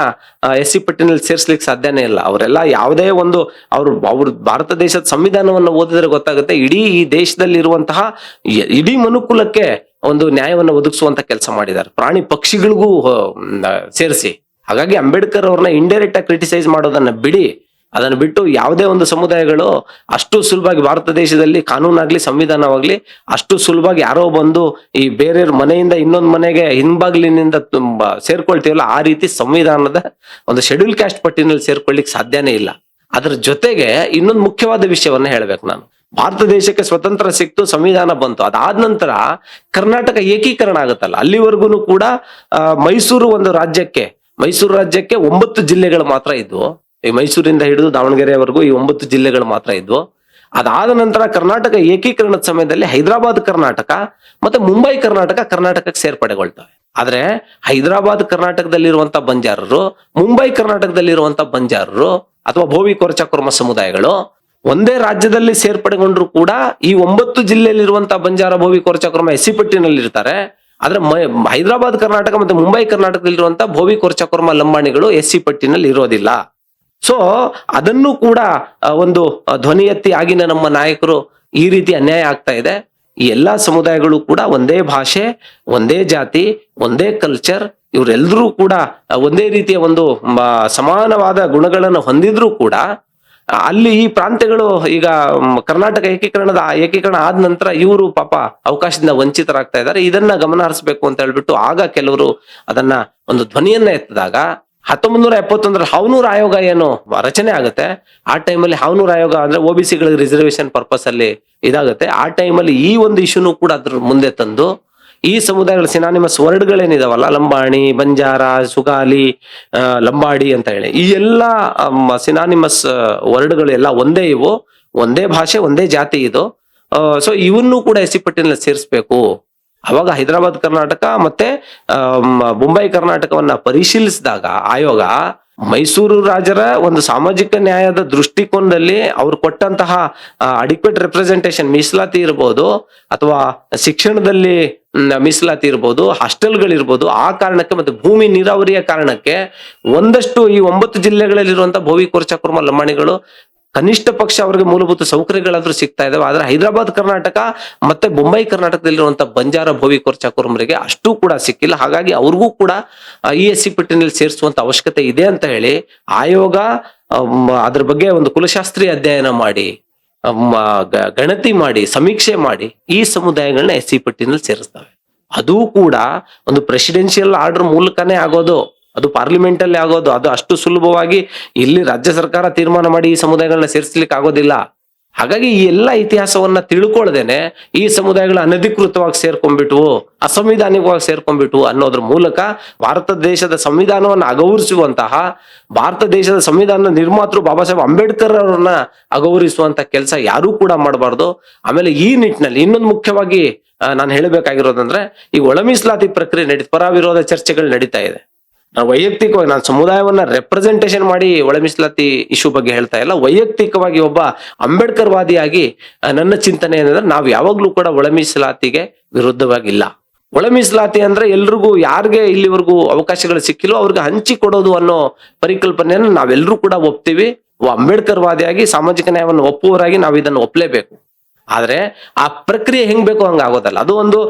Speaker 1: SC ಪಟ್ಟಿನಲ್ಲಿ ಸೇರ್ಸ್ಲಿಕ್ಕೆ ಸಾಧ್ಯನೇ ಇಲ್ಲ. ಅವರೆಲ್ಲ ಯಾವುದೇ ಒಂದು ಅವ್ರು ಭಾರತ ದೇಶದ ಸಂವಿಧಾನವನ್ನು ಓದಿದ್ರೆ ಗೊತ್ತಾಗುತ್ತೆ, ಇಡೀ ಈ ದೇಶದಲ್ಲಿ ಇರುವಂತಹ ಇಡೀ ಮನುಕುಲಕ್ಕೆ ಒಂದು ನ್ಯಾಯವನ್ನು ಒದಗಿಸುವಂತ ಕೆಲಸ ಮಾಡಿದ್ದಾರೆ, ಪ್ರಾಣಿ ಪಕ್ಷಿಗಳಿಗೂ ಸೇರಿಸಿ. ಹಾಗಾಗಿ ಅಂಬೇಡ್ಕರ್ ಅವ್ರನ್ನ ಇಂಡೈರೆಕ್ಟ್ ಆಗಿ ಕ್ರಿಟಿಸೈಸ್ ಮಾಡೋದನ್ನ ಬಿಡಿ. ಅದನ್ನ ಬಿಟ್ಟು ಯಾವುದೇ ಒಂದು ಸಮುದಾಯಗಳು ಅಷ್ಟು ಸುಲಭವಾಗಿ ಭಾರತ ದೇಶದಲ್ಲಿ ಕಾನೂನಾಗ್ಲಿ ಸಂವಿಧಾನವಾಗ್ಲಿ ಅಷ್ಟು ಸುಲಭವಾಗಿ ಯಾರೋ ಬಂದು ಈ ಬೇರೆಯವ್ರ ಮನೆಯಿಂದ ಇನ್ನೊಂದು ಮನೆಗೆ ಹಿಂಬಾಗ್ಲಿನಿಂದ ಸೇರ್ಕೊಳ್ತೀವಲ್ಲ, ಆ ರೀತಿ ಸಂವಿಧಾನದ ಒಂದು ಶೆಡ್ಯೂಲ್ ಕ್ಯಾಸ್ಟ್ ಪಟ್ಟಿನಲ್ಲಿ ಸೇರ್ಕೊಳ್ಳಿಕ್ ಸಾಧ್ಯನೇ ಇಲ್ಲ. ಅದ್ರ ಜೊತೆಗೆ ಇನ್ನೊಂದು ಮುಖ್ಯವಾದ ವಿಷಯವನ್ನ ಹೇಳ್ಬೇಕು ನಾನು. ಭಾರತ ದೇಶಕ್ಕೆ ಸ್ವತಂತ್ರ ಸಿಕ್ತು, ಸಂವಿಧಾನ ಬಂತು, ಅದಾದ ನಂತರ ಕರ್ನಾಟಕ ಏಕೀಕರಣ ಆಗುತ್ತಲ್ಲ, ಅಲ್ಲಿವರೆಗೂ ಕೂಡ ಮೈಸೂರು ರಾಜ್ಯಕ್ಕೆ 9 ಜಿಲ್ಲೆಗಳು ಮಾತ್ರ ಇದ್ವು. ಈ ಮೈಸೂರಿಂದ ಹಿಡಿದು ದಾವಣಗೆರೆವರೆಗೂ ಈ 9 ಜಿಲ್ಲೆಗಳು ಮಾತ್ರ ಇದ್ವು. ಅದಾದ ನಂತರ ಕರ್ನಾಟಕ ಏಕೀಕರಣದ ಸಮಯದಲ್ಲಿ ಹೈದರಾಬಾದ್ ಕರ್ನಾಟಕ ಮತ್ತೆ ಮುಂಬೈ ಕರ್ನಾಟಕಕ್ಕೆ ಸೇರ್ಪಡೆಗೊಳ್ತವೆ. ಆದ್ರೆ ಹೈದರಾಬಾದ್ ಕರ್ನಾಟಕದಲ್ಲಿರುವಂತ ಬಂಜಾರರು, ಮುಂಬೈ ಕರ್ನಾಟಕದಲ್ಲಿರುವಂತ ಬಂಜಾರರು ಅಥವಾ ಭೋವಿ ಕೊರಚ ಕುರ್ಮ ಸಮುದಾಯಗಳು ಒಂದೇ ರಾಜ್ಯದಲ್ಲಿ ಸೇರ್ಪಡೆಗೊಂಡ್ರು ಕೂಡ ಈ 9 ಜಿಲ್ಲೆಯಲ್ಲಿರುವಂತಹ ಬಂಜಾರ ಭೋವಿ ಕೊರಚ ಕುರ್ಮ SC ಪಟ್ಟಿನಲ್ಲಿ ಇರ್ತಾರೆ. ಆದ್ರೆ ಹೈದರಾಬಾದ್ ಕರ್ನಾಟಕ ಮತ್ತೆ ಮುಂಬೈ ಕರ್ನಾಟಕದಲ್ಲಿರುವಂತಹ ಭೋವಿ ಕೊರಚ ಕುರ್ಮ ಲಂಬಾಣಿಗಳು SC ಪಟ್ಟಿನಲ್ಲಿ ಇರೋದಿಲ್ಲ. ಸೊ ಅದನ್ನು ಕೂಡ ಒಂದು ಧ್ವನಿ ಎತ್ತಿ ಆಗಿನ ನಮ್ಮ ನಾಯಕರು ಈ ರೀತಿ ಅನ್ಯಾಯ ಆಗ್ತಾ ಇದೆ, ಈ ಎಲ್ಲಾ ಸಮುದಾಯಗಳು ಕೂಡ ಒಂದೇ ಭಾಷೆ, ಒಂದೇ ಜಾತಿ, ಒಂದೇ ಕಲ್ಚರ್, ಇವರೆಲ್ಲರೂ ಕೂಡ ಒಂದೇ ರೀತಿಯ ಒಂದು ಸಮಾನವಾದ ಗುಣಗಳನ್ನು ಹೊಂದಿದ್ರು ಕೂಡ ಅಲ್ಲಿ ಈ ಪ್ರಾಂತ್ಯಗಳು ಈಗ ಕರ್ನಾಟಕ ಏಕೀಕರಣ ಆದ ನಂತರ ಇವರು ಪಾಪ ಅವಕಾಶದಿಂದ ವಂಚಿತರಾಗ್ತಾ ಇದ್ದಾರೆ. ಇದನ್ನ ಗಮನ ಹರಿಸಬೇಕು ಅಂತ ಹೇಳ್ಬಿಟ್ಟು ಆಗ ಕೆಲವರು ಅದನ್ನ ಒಂದು ಧ್ವನಿಯನ್ನ ಎತ್ತಿದಾಗ 1971 ಹಾವನೂರ್ ಆಯೋಗ ಏನು ರಚನೆ ಆಗುತ್ತೆ. ಆ ಟೈಮಲ್ಲಿ ಹಾವನೂರ್ ಆಯೋಗ ಅಂದ್ರೆ OBC ಗಳಿಗೆ ರಿಸರ್ವೇಶನ್ ಪರ್ಪಸ್ ಅಲ್ಲಿ ಇದಾಗುತ್ತೆ. ಆ ಟೈಮಲ್ಲಿ ಈ ಒಂದು ಇಶ್ಯೂನು ಕೂಡ ಅದ್ರ ಮುಂದೆ ತಂದು ಈ ಸಮುದಾಯಗಳ ಸಿನಾನಿಮಸ್ ವರ್ಡ್ಗಳೇನಿದಾವಲ್ಲ, ಲಂಬಾಣಿ, ಬಂಜಾರ, ಸುಗಾಲಿ, ಲಂಬಾಡಿ ಅಂತ ಹೇಳಿ ಈ ಎಲ್ಲಾ ಸಿನಾನಿಮಸ್ ವರ್ಡ್ಗಳು ಎಲ್ಲ ಒಂದೇ, ಇವು ಒಂದೇ ಭಾಷೆ, ಒಂದೇ ಜಾತಿ ಇದು. ಸೊ ಇವನ್ನು ಕೂಡ SC ಪಟ್ಟಿನಲ್ಲಿ ಸೇರಿಸ್ಬೇಕು. ಅವಾಗ ಹೈದರಾಬಾದ್ ಕರ್ನಾಟಕ ಮತ್ತೆ ಮುಂಬೈ ಕರ್ನಾಟಕವನ್ನ ಪರಿಶೀಲಿಸಿದಾಗ ಆಯೋಗ ಮೈಸೂರು ರಾಜರ ಒಂದು ಸಾಮಾಜಿಕ ನ್ಯಾಯದ ದೃಷ್ಟಿಕೋನದಲ್ಲಿ ಅವ್ರು ಕೊಟ್ಟಂತಹ ಅಡಿಕ್ವೇಟ್ ರೆಪ್ರೆಸೆಂಟೇಷನ್, ಮೀಸಲಾತಿ ಇರ್ಬೋದು ಅಥವಾ ಶಿಕ್ಷಣದಲ್ಲಿ ಮೀಸಲಾತಿ ಇರ್ಬೋದು, ಹಾಸ್ಟೆಲ್ಗಳಿರ್ಬೋದು, ಆ ಕಾರಣಕ್ಕೆ ಮತ್ತೆ ಭೂಮಿ ನೀರಾವರಿಯ ಕಾರಣಕ್ಕೆ ಒಂದಷ್ಟು ಈ 9 ಜಿಲ್ಲೆಗಳಲ್ಲಿರುವಂತಹ ಭೋವಿ ಕೊರಚ ಕುರ್ಮ ಲಂಬಾಣಿಗಳು ಕನಿಷ್ಠ ಪಕ್ಷ ಅವರಿಗೆ ಮೂಲಭೂತ ಸೌಕರ್ಯಗಳಾದ್ರೂ ಸಿಗ್ತಾ ಇದಾವೆ. ಆದ್ರೆ ಹೈದರಾಬಾದ್ ಕರ್ನಾಟಕ ಮತ್ತೆ ಮುಂಬೈ ಕರ್ನಾಟಕದಲ್ಲಿರುವಂತಹ ಬಂಜಾರ ಭೋವಿ ಕೊರಚ ಕುರ್ಮರಿಗೆ ಅಷ್ಟು ಕೂಡ ಸಿಕ್ಕಿಲ್ಲ. ಹಾಗಾಗಿ ಅವ್ರಿಗೂ ಕೂಡ ಈ SC ಪಟ್ಟಿನಲ್ಲಿ ಸೇರಿಸುವಂತ ಅವಶ್ಯಕತೆ ಇದೆ ಅಂತ ಹೇಳಿ ಆಯೋಗ ಅದ್ರ ಬಗ್ಗೆ ಒಂದು ಕುಲಶಾಸ್ತ್ರೀಯ ಅಧ್ಯಯನ ಮಾಡಿ, ಗಣತಿ ಮಾಡಿ, ಸಮೀಕ್ಷೆ ಮಾಡಿ ಈ ಸಮುದಾಯಗಳನ್ನ SC ಪಟ್ಟಿನಲ್ಲಿ ಸೇರಿಸ್ತವೆ. ಅದು ಕೂಡ ಒಂದು ಪ್ರೆಸಿಡೆನ್ಷಿಯಲ್ ಆರ್ಡರ್ ಮೂಲಕನೇ ಆಗೋದು, ಅದು ಪಾರ್ಲಿಮೆಂಟ್ ಅಲ್ಲಿ ಆಗೋದು. ಅದು ಅಷ್ಟು ಸುಲಭವಾಗಿ ಇಲ್ಲಿ ರಾಜ್ಯ ಸರ್ಕಾರ ತೀರ್ಮಾನ ಮಾಡಿ ಈ ಸಮುದಾಯಗಳನ್ನ ಸೇರಿಸ್ಲಿಕ್ಕೆ ಆಗೋದಿಲ್ಲ. ಹಾಗಾಗಿ ಈ ಎಲ್ಲ ಇತಿಹಾಸವನ್ನ ತಿಳ್ಕೊಳ್ದೇನೆ ಈ ಸಮುದಾಯಗಳು ಅನಧಿಕೃತವಾಗಿ ಸೇರ್ಕೊಂಡ್ಬಿಟ್ವು, ಅಸಂವಿಧಾನಿಕವಾಗಿ ಸೇರ್ಕೊಂಡ್ಬಿಟ್ವು ಅನ್ನೋದ್ರ ಮೂಲಕ ಭಾರತ ದೇಶದ ಸಂವಿಧಾನವನ್ನು ಅಗೌರವಿಸುವಂತಹ, ಭಾರತ ದೇಶದ ಸಂವಿಧಾನದ ನಿರ್ಮಾತೃ ಬಾಬಾ ಸಾಹೇಬ್ ಅಂಬೇಡ್ಕರ್ ಅವರನ್ನ ಅಗೌರವಿಸುವಂತ ಕೆಲಸ ಯಾರೂ ಕೂಡ ಮಾಡಬಾರ್ದು. ಆಮೇಲೆ ಈ ನಿಟ್ಟಿನಲ್ಲಿ ಇನ್ನೊಂದು ಮುಖ್ಯವಾಗಿ ನಾನು ಹೇಳಬೇಕಾಗಿರೋದಂದ್ರೆ, ಈ ಒಳ ಮೀಸಲಾತಿ ಪ್ರಕ್ರಿಯೆ ಪರ ವಿರೋಧ ಚರ್ಚೆಗಳು ನಡೀತಾ ಇದೆ. ನಾನು ವೈಯಕ್ತಿಕವಾಗಿ ನಾನು ಸಮುದಾಯವನ್ನ ರೆಪ್ರೆಸೆಂಟೇಷನ್ ಮಾಡಿ ಒಳ ಮೀಸಲಾತಿ ಇಶ್ಯೂ ಬಗ್ಗೆ ಹೇಳ್ತಾ ಇಲ್ಲ. ವೈಯಕ್ತಿಕವಾಗಿ ಒಬ್ಬ ಅಂಬೇಡ್ಕರ್ ವಾದಿಯಾಗಿ ನನ್ನ ಚಿಂತನೆ ಏನಂದ್ರೆ, ನಾವು ಯಾವಾಗ್ಲೂ ಕೂಡ ಒಳ ಮೀಸಲಾತಿಗೆ ವಿರುದ್ಧವಾಗಿಲ್ಲ. ಒಳ ಮೀಸಲಾತಿ ಅಂದ್ರೆ ಎಲ್ರಿಗೂ, ಯಾರಿಗೆ ಇಲ್ಲಿವರೆಗೂ ಅವಕಾಶಗಳು ಸಿಕ್ಕಿಲ್ಲೋ ಅವ್ರಿಗೆ ಹಂಚಿಕೊಡೋದು ಅನ್ನೋ ಪರಿಕಲ್ಪನೆಯನ್ನು ನಾವೆಲ್ಲರೂ ಕೂಡ ಒಪ್ತೀವಿ. ಅಂಬೇಡ್ಕರ್ ವಾದಿಯಾಗಿ, ಸಾಮಾಜಿಕ ನ್ಯಾಯವನ್ನು ಒಪ್ಪುವವರಾಗಿ ನಾವು ಇದನ್ನು ಒಪ್ಲೇಬೇಕು. ಆದ್ರೆ ಆ ಪ್ರಕ್ರಿಯೆ ಹೆಂಗ್ ಬೇಕೋ ಹಂಗ ಆಗೋದಲ್ಲ. ಅದು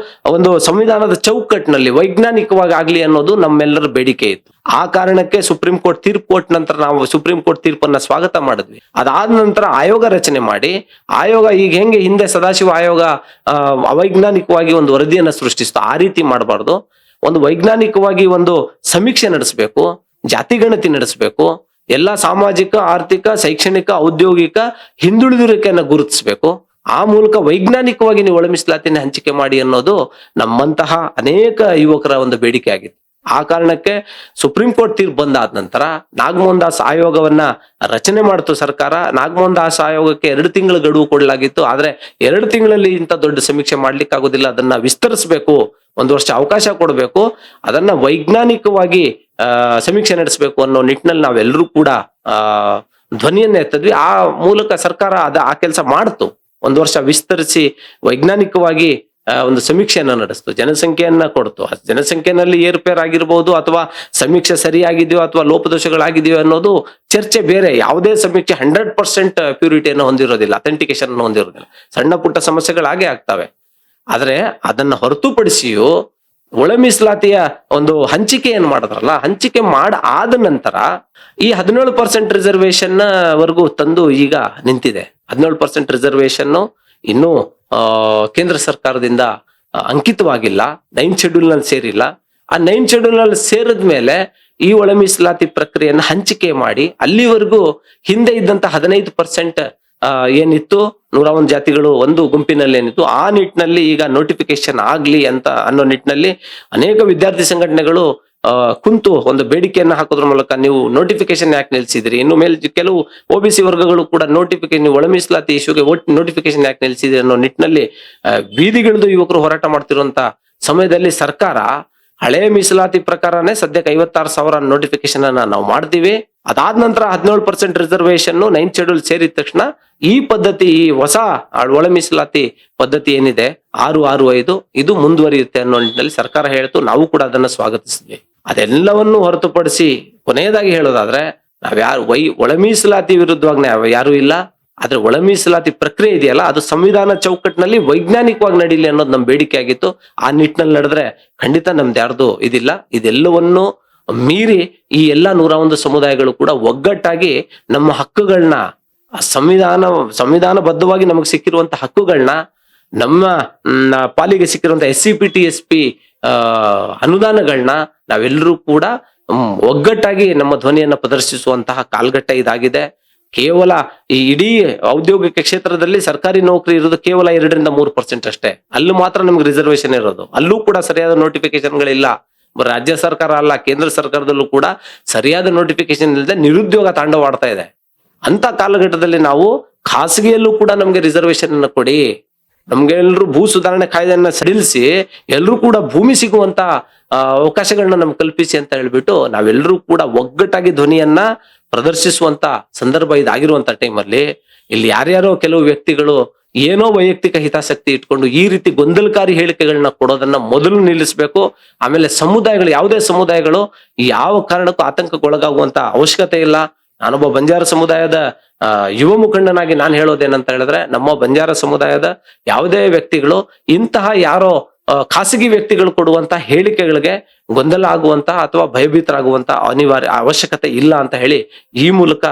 Speaker 1: ಒಂದು ಸಂವಿಧಾನದ ಚೌಕಟ್ಟಿನಲ್ಲಿ ವೈಜ್ಞಾನಿಕವಾಗಿ ಆಗ್ಲಿ ಅನ್ನೋದು ನಮ್ಮೆಲ್ಲರ ಬೇಡಿಕೆ ಇತ್ತು. ಆ ಕಾರಣಕ್ಕೆ ಸುಪ್ರೀಂ ಕೋರ್ಟ್ ತೀರ್ಪು ಕೊಟ್ಟ ನಂತರ ನಾವು ಸುಪ್ರೀಂ ಕೋರ್ಟ್ ತೀರ್ಪನ್ನ ಸ್ವಾಗತ ಮಾಡಿದ್ವಿ. ಅದಾದ ನಂತರ ಆಯೋಗ ರಚನೆ ಮಾಡಿ, ಆಯೋಗ ಈಗ ಹೆಂಗೆ ಹಿಂದೆ ಸದಾಶಿವ ಆಯೋಗ ಅವೈಜ್ಞಾನಿಕವಾಗಿ ಒಂದು ವರದಿಯನ್ನ ಸೃಷ್ಟಿಸ್ತು, ಆ ರೀತಿ ಮಾಡಬಾರ್ದು. ಒಂದು ವೈಜ್ಞಾನಿಕವಾಗಿ ಒಂದು ಸಮೀಕ್ಷೆ ನಡೆಸಬೇಕು, ಜಾತಿಗಣತಿ ನಡೆಸಬೇಕು, ಎಲ್ಲಾ ಸಾಮಾಜಿಕ, ಆರ್ಥಿಕ, ಶೈಕ್ಷಣಿಕ, ಔದ್ಯೋಗಿಕ ಹಿಂದುಳಿದಿರುವಿಕೆಯನ್ನು ಗುರುತಿಸಬೇಕು. ಆ ಮೂಲಕ ವೈಜ್ಞಾನಿಕವಾಗಿ ನೀವು ಒಳ ಮೀಸಲಾತಿನ ಹಂಚಿಕೆ ಮಾಡಿ ಅನ್ನೋದು ನಮ್ಮಂತಹ ಅನೇಕ ಯುವಕರ ಒಂದು ಬೇಡಿಕೆ ಆಗಿತ್ತು. ಆ ಕಾರಣಕ್ಕೆ ಸುಪ್ರೀಂ ಕೋರ್ಟ್ ತೀರ್ಪು ಬಂದಾದ ನಂತರ ನಾಗಮೋಹನ್ ದಾಸ್ ಆಯೋಗವನ್ನ ರಚನೆ ಮಾಡ್ತು ಸರ್ಕಾರ. ನಾಗಮೋಹನ್ ದಾಸ್ ಆಯೋಗಕ್ಕೆ 2 ತಿಂಗಳ ಗಡುವು ಕೊಡಲಾಗಿತ್ತು. ಆದ್ರೆ 2 ತಿಂಗಳಲ್ಲಿ ಇಂಥ ದೊಡ್ಡ ಸಮೀಕ್ಷೆ ಮಾಡ್ಲಿಕ್ಕೆ ಆಗೋದಿಲ್ಲ, ಅದನ್ನ ವಿಸ್ತರಿಸಬೇಕು, 1 ವರ್ಷ ಅವಕಾಶ ಕೊಡಬೇಕು, ಅದನ್ನ ವೈಜ್ಞಾನಿಕವಾಗಿ ಸಮೀಕ್ಷೆ ನಡೆಸಬೇಕು ಅನ್ನೋ ನಿಟ್ಟಿನಲ್ಲಿ ನಾವೆಲ್ಲರೂ ಕೂಡ ಧ್ವನಿಯನ್ನ ಎತ್ತಿದ್ವಿ. ಆ ಮೂಲಕ ಸರ್ಕಾರ ಆ ಕೆಲಸ ಮಾಡ್ತು. 1 ವರ್ಷ ವಿಸ್ತರಿಸಿ ವೈಜ್ಞಾನಿಕವಾಗಿ ಒಂದು ಸಮೀಕ್ಷೆಯನ್ನ ನಡೆಸ್ತು, ಜನಸಂಖ್ಯೆಯನ್ನ ಕೊಡ್ತು. ಜನಸಂಖ್ಯೆನಲ್ಲಿ ಏರ್ಪೇರ್ ಆಗಿರ್ಬೋದು, ಅಥವಾ ಸಮೀಕ್ಷೆ ಸರಿಯಾಗಿದೆಯೋ ಅಥವಾ ಲೋಪದೋಷಗಳಾಗಿದೆಯೋ ಅನ್ನೋದು ಚರ್ಚೆ ಬೇರೆ. ಯಾವುದೇ ಸಮೀಕ್ಷೆ 100% ಪ್ಯೂರಿಟಿಯನ್ನು ಹೊಂದಿರೋದಿಲ್ಲ, ಅಥೆಂಟಿಕೇಶನ್ ಹೊಂದಿರೋದಿಲ್ಲ. ಸಣ್ಣ ಪುಟ್ಟ ಸಮಸ್ಯೆಗಳಾಗೆ ಆಗ್ತವೆ. ಆದ್ರೆ ಅದನ್ನ ಹೊರತುಪಡಿಸಿಯೂ ಒಳ ಮೀಸಲಾತಿಯ ಒಂದು ಹಂಚಿಕೆಯನ್ನು ಮಾಡಿದ್ರಲ್ಲ, ಹಂಚಿಕೆ ಆದ ನಂತರ ಈ 17% ರಿಸರ್ವೇಶನ್ ವರೆಗೂ ತಂದು ಈಗ ನಿಂತಿದೆ. 17% ರಿಸರ್ವೇಶನ್ ಇನ್ನೂ ಕೇಂದ್ರ ಸರ್ಕಾರದಿಂದ ಅಂಕಿತವಾಗಿಲ್ಲ, 9th ಶೆಡ್ಯೂಲ್ ನಲ್ಲಿ ಸೇರಿಲ್ಲ. ಆ 9th ಶೆಡ್ಯೂಲ್ ನಲ್ಲಿ ಸೇರಿದ ಮೇಲೆ ಈ ಒಳ ಮೀಸಲಾತಿ ಪ್ರಕ್ರಿಯೆಯನ್ನು ಹಂಚಿಕೆ ಮಾಡಿ, ಅಲ್ಲಿವರೆಗೂ ಹಿಂದೆ ಇದ್ದಂತ 15% ಏನಿತ್ತು, 101 ಜಾತಿಗಳು ಒಂದು ಗುಂಪಿನಲ್ಲಿ ಏನಿತ್ತು, ಆ ನಿಟ್ಟಿನಲ್ಲಿ ಈಗ ನೋಟಿಫಿಕೇಶನ್ ಆಗ್ಲಿ ಅಂತ ಅನ್ನೋ ನಿಟ್ಟಿನಲ್ಲಿ ಅನೇಕ ವಿದ್ಯಾರ್ಥಿ ಸಂಘಟನೆಗಳು ಕುಂತು ಒಂದು ಬೇಡಿಕೆಯನ್ನ ಹಾಕೋದ್ರ ಮೂಲಕ, ನೀವು ನೋಟಿಫಿಕೇಶನ್ ಯಾಕೆ ನಿಲ್ಸಿದ್ರಿ, ಇನ್ನು ಮೇಲೆ ಕೆಲವು OBC ವರ್ಗಗಳು ಕೂಡ ನೋಟಿಫಿಕೇಶನ್, ಒಳ ಮೀಸಲಾತಿ ಇಶ್ಯೂಗೆ ನೋಟಿಫಿಕೇಶನ್ ಯಾಕೆ ನಿಲ್ಸಿದ್ರಿ ಅನ್ನೋ ನಿಟ್ಟಿನಲ್ಲಿ ಬೀದಿಗಿಳಿದು ಯುವಕರು ಹೋರಾಟ ಮಾಡ್ತಿರುವಂತ ಸಮಯದಲ್ಲಿ ಸರ್ಕಾರ ಹಳೆ ಮೀಸಲಾತಿ ಪ್ರಕಾರನೇ ಸದ್ಯಕ್ಕೆ 56,000 ನೋಟಿಫಿಕೇಶನ್ ಅನ್ನ ನಾವು ಮಾಡ್ತೀವಿ. ಅದಾದ ನಂತರ 17% ರಿಸರ್ವೇಶನ್ 9th ಶೆಡ್ಯೂಲ್ ಸೇರಿದ ತಕ್ಷಣ ಈ ಪದ್ಧತಿ, ಈ ಹೊಸ ಒಳ ಮೀಸಲಾತಿ ಪದ್ಧತಿ ಏನಿದೆ 665 ಇದು ಮುಂದುವರಿಯುತ್ತೆ ಅನ್ನೋ ನಿಟ್ಟಿನಲ್ಲಿ ಸರ್ಕಾರ ಹೇಳ್ತು. ನಾವು ಕೂಡ ಅದನ್ನ ಸ್ವಾಗತಿಸಿದ್ವಿ. ಅದೆಲ್ಲವನ್ನು ಹೊರತುಪಡಿಸಿ ಕೊನೆಯದಾಗಿ ಹೇಳೋದಾದ್ರೆ, ಒಳ ಮೀಸಲಾತಿ ವಿರುದ್ಧವಾಗಿ ಯಾರು ಇಲ್ಲ. ಆದ್ರೆ ಒಳ ಮೀಸಲಾತಿ ಪ್ರಕ್ರಿಯೆ ಇದೆಯಲ್ಲ, ಅದು ಸಂವಿಧಾನ ಚೌಕಟ್ಟಿನಲ್ಲಿ ವೈಜ್ಞಾನಿಕವಾಗಿ ನಡೀಲಿ ಅನ್ನೋದು ನಮ್ ಬೇಡಿಕೆ ಆಗಿತ್ತು. ಆ ನಿಟ್ಟಿನಲ್ಲಿ ನಡೆದ್ರೆ ಖಂಡಿತ ನಮ್ದು ಯಾರ್ದು ಇದಿಲ್ಲ. ಇದೆಲ್ಲವನ್ನು ಮೀರಿ ಈ ಎಲ್ಲಾ 101 ಸಮುದಾಯಗಳು ಕೂಡ ಒಗ್ಗಟ್ಟಾಗಿ ನಮ್ಮ ಹಕ್ಕುಗಳನ್ನ, ಸಂವಿಧಾನಬದ್ಧವಾಗಿ ನಮಗೆ ಸಿಕ್ಕಿರುವಂತ ಹಕ್ಕುಗಳನ್ನ, ನಮ್ಮ ಪಾಲಿಗೆ ಸಿಕ್ಕಿರುವಂತ SCPTSP ಅನುದಾನಗಳನ್ನ ನಾವೆಲ್ಲರೂ ಕೂಡ ಒಗ್ಗಟ್ಟಾಗಿ ನಮ್ಮ ಧ್ವನಿಯನ್ನ ಪ್ರದರ್ಶಿಸುವಂತಹ ಕಾಲ್ಘಟ್ಟ ಇದಾಗಿದೆ. ಕೇವಲ ಈ ಇಡೀ ಔದ್ಯೋಗಿಕ ಕ್ಷೇತ್ರದಲ್ಲಿ ಸರ್ಕಾರಿ ನೌಕರಿ ಇರೋದು ಕೇವಲ 2-3% ಅಷ್ಟೇ. ಅಲ್ಲೂ ಮಾತ್ರ ನಮ್ಗೆ ರಿಸರ್ವೇಶನ್ ಇರೋದು. ಅಲ್ಲೂ ಕೂಡ ಸರಿಯಾದ ನೋಟಿಫಿಕೇಶನ್ಗಳಿಲ್ಲ. ರಾಜ್ಯ ಸರ್ಕಾರ ಅಲ್ಲ, ಕೇಂದ್ರ ಸರ್ಕಾರದಲ್ಲೂ ಕೂಡ ಸರಿಯಾದ ನೋಟಿಫಿಕೇಶನ್ ಇಲ್ಲದೆ ನಿರುದ್ಯೋಗ ತಾಂಡವಾಡ್ತಾ ಇದೆ. ಅಂತ ಕಾಲಘಟ್ಟದಲ್ಲಿ ನಾವು ಖಾಸಗಿಯಲ್ಲೂ ಕೂಡ ನಮ್ಗೆ ರಿಸರ್ವೇಶನ್ ಅನ್ನ ಕೊಡಿ, ನಮ್ಗೆ ಎಲ್ರು ಭೂ ಸುಧಾರಣೆ ಕಾಯ್ದೆಯನ್ನ ಸಡಿಲಿಸಿ ಎಲ್ರು ಕೂಡ ಭೂಮಿ ಸಿಗುವಂತ ಅವಕಾಶಗಳನ್ನ ನಮ್ಗೆ ಕಲ್ಪಿಸಿ ಅಂತ ಹೇಳ್ಬಿಟ್ಟು ನಾವೆಲ್ಲರೂ ಕೂಡ ಒಗ್ಗಟ್ಟಾಗಿ ಧ್ವನಿಯನ್ನ ಪ್ರದರ್ಶಿಸುವಂತ ಸಂದರ್ಭ ಇದಾಗಿರುವಂತ ಟೈಮಲ್ಲಿ ಇಲ್ಲಿ ಯಾರ್ಯಾರೋ ಕೆಲವು ವ್ಯಕ್ತಿಗಳು ಏನೋ ವೈಯಕ್ತಿಕ ಹಿತಾಸಕ್ತಿ ಇಟ್ಕೊಂಡು ಈ ರೀತಿ ಗೊಂದಲಕಾರಿ ಹೇಳಿಕೆಗಳನ್ನ ಕೊಡೋದನ್ನ ಮೊದಲು ನಿಲ್ಲಿಸಬೇಕು. ಆಮೇಲೆ ಸಮುದಾಯಗಳು, ಯಾವುದೇ ಸಮುದಾಯಗಳು ಯಾವ ಕಾರಣಕ್ಕೂ ಆತಂಕಕ್ಕೊಳಗಾಗುವಂತ ಅವಶ್ಯಕತೆ ಇಲ್ಲ. ನಾನೊಬ್ಬ ಬಂಜಾರ ಸಮುದಾಯದ ಯುವ ಮುಖಂಡನಾಗಿ ನಾನು ಹೇಳೋದೇನಂತ ಹೇಳಿದ್ರೆ, ನಮ್ಮ ಬಂಜಾರ ಸಮುದಾಯದ ಯಾವುದೇ ವ್ಯಕ್ತಿಗಳು ಇಂತಹ ಯಾರೋ ಖಾಸಗಿ ವ್ಯಕ್ತಿಗಳು ಕೊಡುವಂತ ಹೇಳಿಕೆಗಳಿಗೆ ಗೊಂದಲ ಆಗುವಂತ ಅಥವಾ ಭಯಭೀತರಾಗುವಂತ ಅವಶ್ಯಕತೆ ಇಲ್ಲ ಅಂತ ಹೇಳಿ ಈ ಮೂಲಕ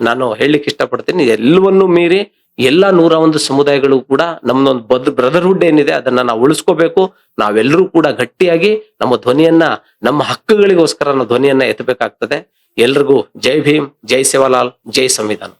Speaker 1: ನಾನು ಹೇಳಲಿಕ್ಕೆ ಇಷ್ಟಪಡ್ತೀನಿ. ಎಲ್ಲವನ್ನೂ ಮೀರಿ ಎಲ್ಲಾ 101 ಸಮುದಾಯಗಳು ಕೂಡ ನಮ್ಮದೊಂದು ಬ್ರದರ್ಹುಡ್ ಏನಿದೆ ಅದನ್ನ ನಾವು ಉಳಿಸ್ಕೋಬೇಕು. ನಾವೆಲ್ಲರೂ ಕೂಡ ಗಟ್ಟಿಯಾಗಿ ನಮ್ಮ ಧ್ವನಿಯನ್ನ, ನಮ್ಮ ಹಕ್ಕುಗಳಿಗೋಸ್ಕರ ನಾವು ಧ್ವನಿಯನ್ನ ಎತ್ತಬೇಕಾಗ್ತದೆ. ಎಲ್ರಿಗೂ ಜೈ ಭೀಮ್, ಜೈ ಸೇವಾಲಾಲ್, ಜೈ ಸಂವಿಧಾನ.